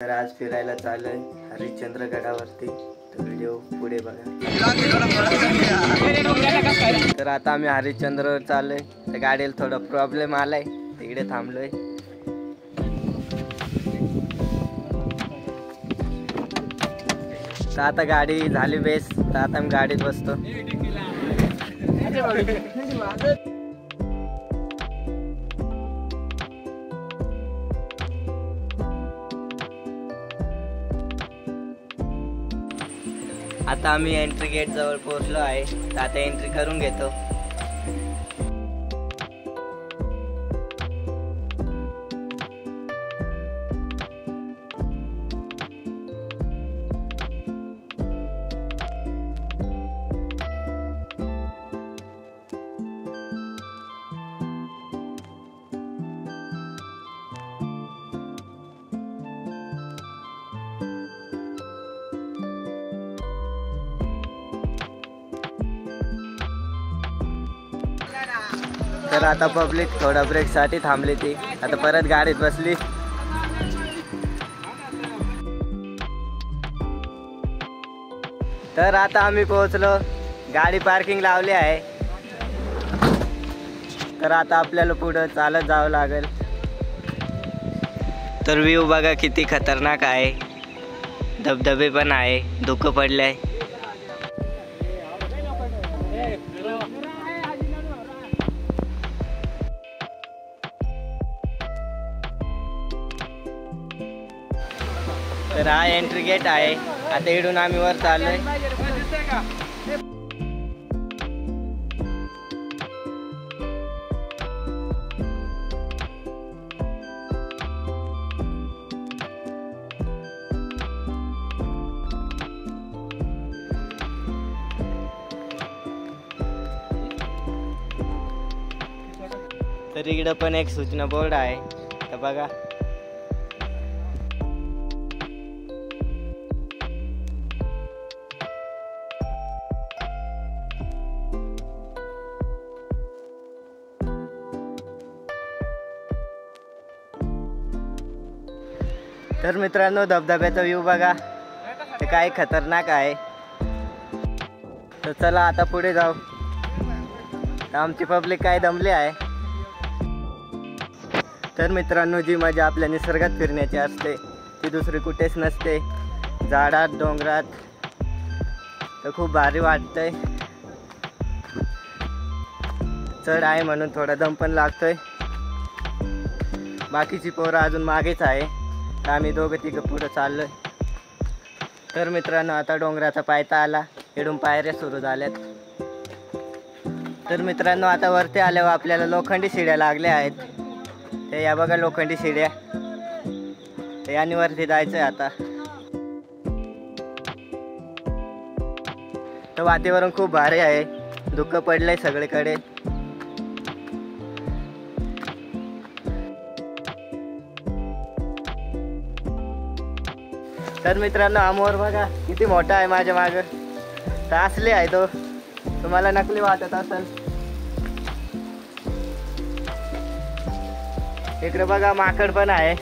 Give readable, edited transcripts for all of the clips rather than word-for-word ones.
तर आज फिरायला चाललोय हरिश्चंद्र गडावरती, तर व्हिडिओ पुढे बघा। तर आता आम्ही हरिश्चंद्रवर चाललोय, तर गाडीला थोडा प्रॉब्लेम आलाय, तिकडे थांबलोय। तर आता गाडी झाली बेस, तर आता मी गाडीत बसतो। आता आम्ही एंट्री गेट जवळ पोहोचलो आहे, तर आता एंट्री करून घेतो। तर आता पब्लिक थोडा ब्रेक साठी थांबली ती, आता परत गाडीत बसली। तर आता आम्ही पोहोचलो, गाडी पार्किंग लावली आहे। तर आता आपल्याला पुढे चालत जावं लागेल। तर व्ह्यू बघा किती खतरनाक आहे, धबधबे पण आहे, धुकं पडलंय। तर हा एंट्री गेट आहे, आता इकडून आम्ही वर चाललोय। तर इकडं पण एक सूचना बोर्ड आहे, तर बघा। तर मित्रांनो, धबधब्याचा व्ह्यू बघा, ते काय खतरनाक आहे। तर चला आता पुढे जाऊ। तर आमची पब्लिक काय दमली आहे। तर मित्रांनो, जी मजा आपल्या निसर्गात फिरण्याची असते ती दुसरी कुठेच नसते। झाडात डोंगरात तर खूप भारी वाटतंय। चढ आहे म्हणून थोडा दम पण लागतोय। बाकीची पोरं अजून मागेच आहे, तर आम्ही दोघं तिघं पुढं चाललोय। तर मित्रांनो, आता डोंगराचा पायथा आला, इकडून पायऱ्या सुरू झाल्यात। तर मित्रांनो, आता वरती आल्यावर आपल्याला लोखंडी शिड्या लागल्या आहेत, ते या बघा लोखंडी शिड्या, ते याने वरती जायचंय आता। तर वातावरण खूप भारी आहे, धुकं पडलंय सगळीकडे। तर मित्रांनो, हा मोर बघा किती मोठा आहे माझ्या मागं, तर असली आहे तो, तुम्हाला नकली वाटत असेल। इकडे बघा माकड पण आहे।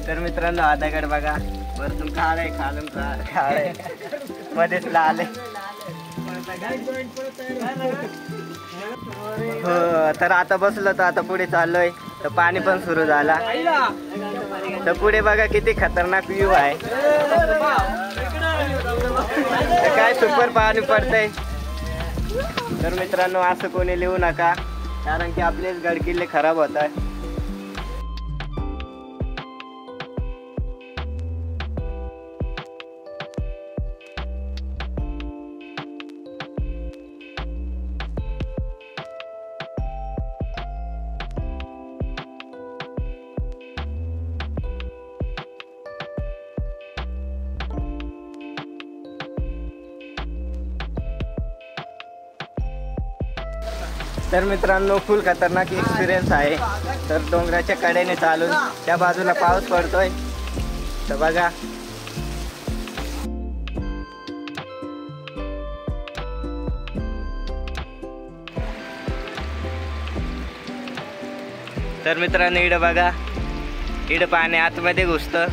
तर मित्रांनो, हा दगड बघा, वरतून काळ आहे, खालून काळ आहे, मध्येच लाल आहे। हो, तर आता बसलो, तर आता पुढे चाललोय, तर पाणी पण सुरू झाला। तर पुढे बघा किती खतरनाक व्ह्यू आहे, तर काय सुपर पाणी पडतंय। तर मित्रांनो, असं कोणी लिहू नका, कारण की आपलेच गडकिल्ले खराब होत आहे। तर मित्रांनो, फुल खतरनाक एक्सपिरियन्स आहे। तर डोंगराच्या कडेने चालून त्या बाजूला पाऊस पडतोय, तर बघा। तर मित्रांनो इकडं बघा, इकडं पाणी आतमध्ये घुसतं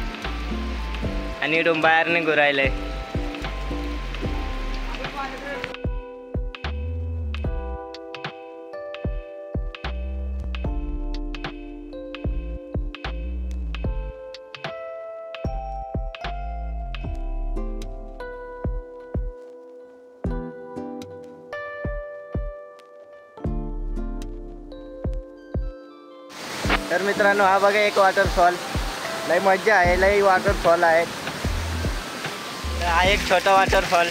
आणि इकडून बाहेर निघू राहिलंय. तर मित्रांनो हा बघा एक वॉटरफॉल, लई मज्जा आहे, लई वॉटरफॉल आहे. तर हा एक छोटा वॉटरफॉल.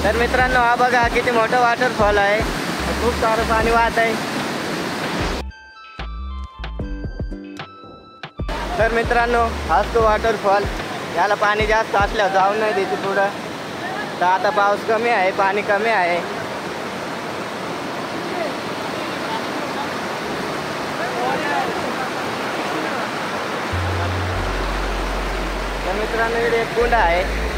तर मित्रांनो हा बघा किती मोठा वॉटरफॉल आहे, खूप सारं पाणी वाहत आहे. तर मित्रांनो हाच तो वॉटरफॉल. याला पाणी जास्त असल्यावर जाऊन नाही देते पुढं. तर आता पाऊस कमी आहे, पाणी कमी आहे. तर मित्रांनो इकडे एक कुंड आहे.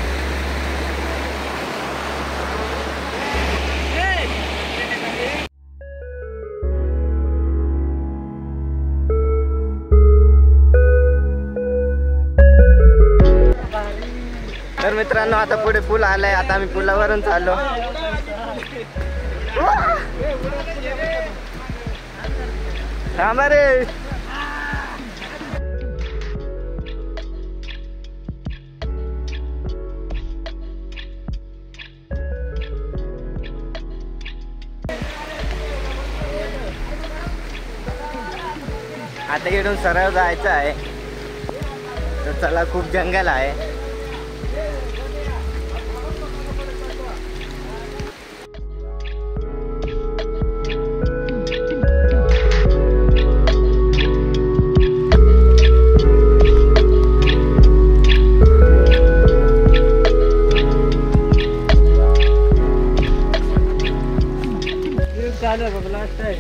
तर मित्रांनो आता पुढे पूल आलाय, आता आम्ही पुलावरून चाललो. थांबा रे. आता इकडून सरळ जायचं आहे. तर चला, खूप जंगल आहे.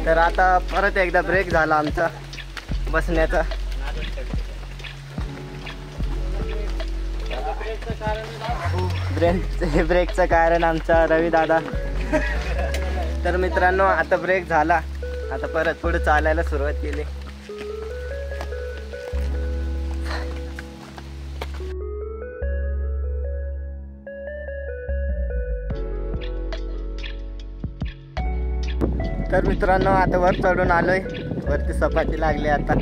तर आता परत एकदा ब्रेक झाला आमचा बसण्याचा. ब्रेकचं कारण आमचा रवी दादा. तर मित्रांनो आता ब्रेक झाला, आता परत पुढे चालायला सुरुवात केली. तर मित्रांनो आता वर चढून आलोय, वरती सपाटी लागली आता.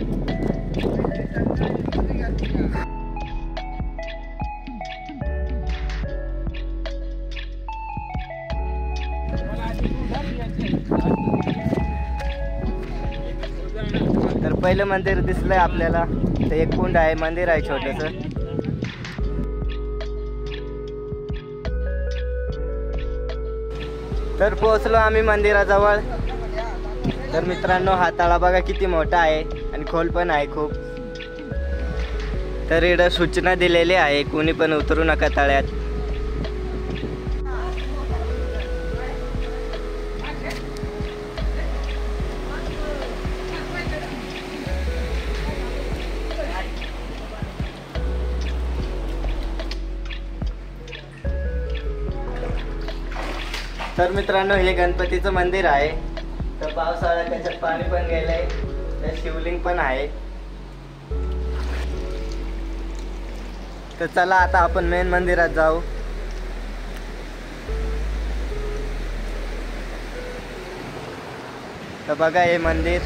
तर पहिलं मंदिर दिसलंय आपल्याला. तर एक कुंड आहे, मंदिर आहे छोटंसं. तर पोहोचलो आम्ही मंदिराजवळ. तर मित्रांनो हा तळा बघा किती मोठा आहे आणि खोल पण आहे खूप. तर इकडं सूचना दिलेली आहे, कोणी पण उतरू नका तळ्यात. तर मित्रांनो हे गणपतीचं मंदिर आहे. तर पावसाळ्यात त्याच्यात पाणी पण गेलंय, त्यात शिवलिंग पण आहे. तर चला आता आपण मेन मंदिरात जाऊ. तर बघा हे मंदिर.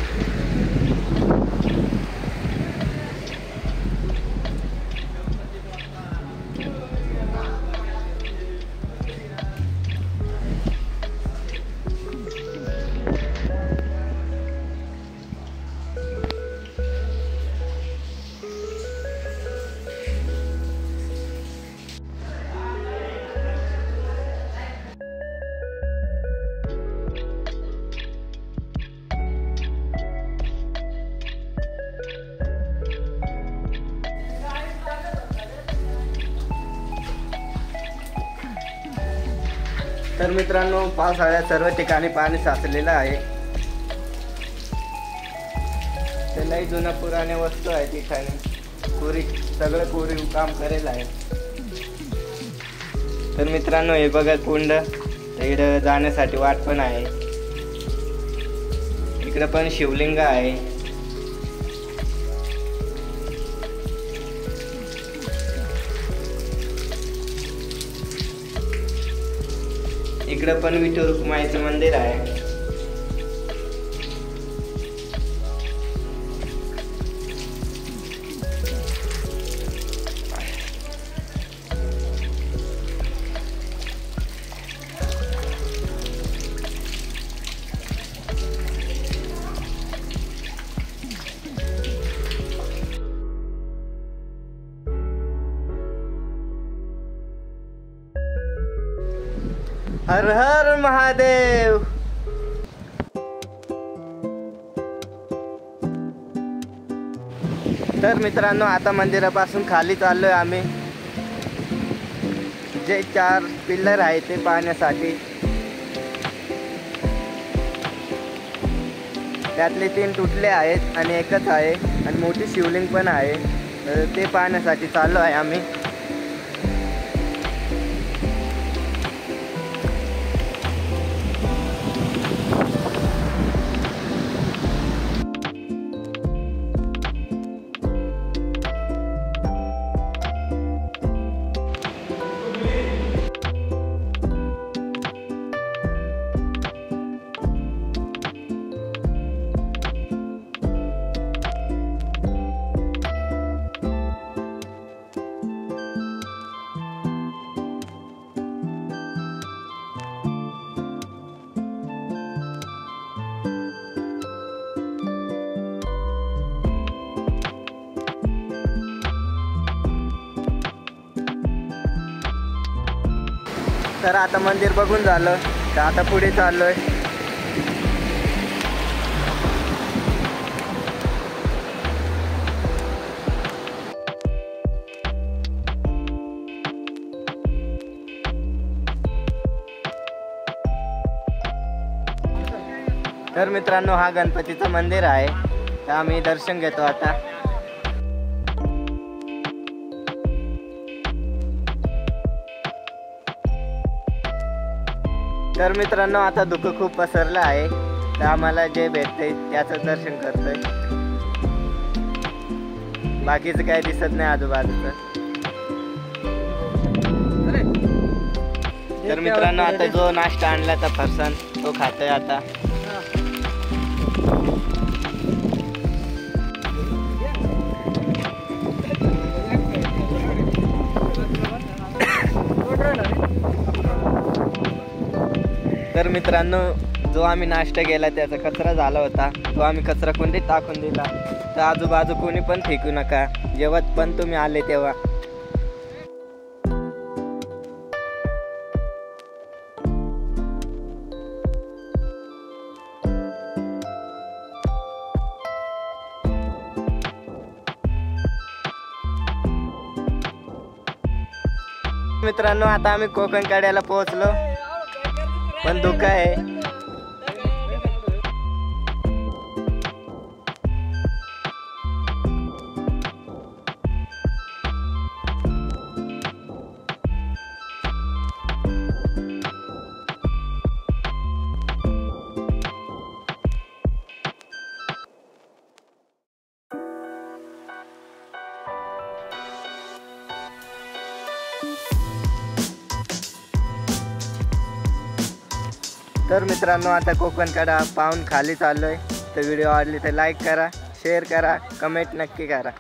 तर मित्रांनो पावसाळ्यात सर्व ठिकाणी पाणी साचलेलं आहे. लई जुन्या पुराण्या वस्तू आहेत ठिकाणी. सगळं कोरीव काम करेल आहे. तर मित्रांनो हे बघा कुंड, इकडं जाण्यासाठी वाट पण आहे. इकडं पण शिवलिंग आहे. इकडं पण विठ्ठल रुक्माईचं मंदिर आहे. हर हर महादेव. तर मित्रांनो आता मंदिरापासून खाली चाललोय आम्ही. जे 4 पिल्लर आहे ते पाहण्यासाठी. त्यातले 3 तुटले आहेत आणि एकच आहे आणि मोठी शिवलिंग पण आहे. तर ते पाहण्यासाठी चाललो आहे आम्ही. तर आता मंदिर बघून झालं, तर आता पुढे चाललोय. तर मित्रांनो हा गणपतीचं मंदिर आहे. तर आम्ही दर्शन घेतो आता. तर मित्रांनो आता धुकं खूप पसरलं आहे. तर आम्हाला जे भेटते त्याचं दर्शन करतोय. बाकीचं काही दिसत नाही आजूबाजूचं. तर मित्रांनो आता जो नाश्ता आणला तर फरसाण तो खातोय आता. तर मित्रांनो जो आम्ही नाश्ता केला त्याचा कचरा झाला होता, तो आम्ही कचरा कुंडीत टाकून दिला. तर आजूबाजू कोणी पण फेकू नका जेव्हा पण तुम्ही आले तेव्हा. मित्रांनो आता आम्ही कोकण कड्याला पोहोचलो, पण धुकं आहे. तर मित्रांनो आता कोकण कडा पाहून खाली चाललोय. तर व्हिडिओ आवडली तर लाईक करा, शेअर करा, कमेंट नक्की करा.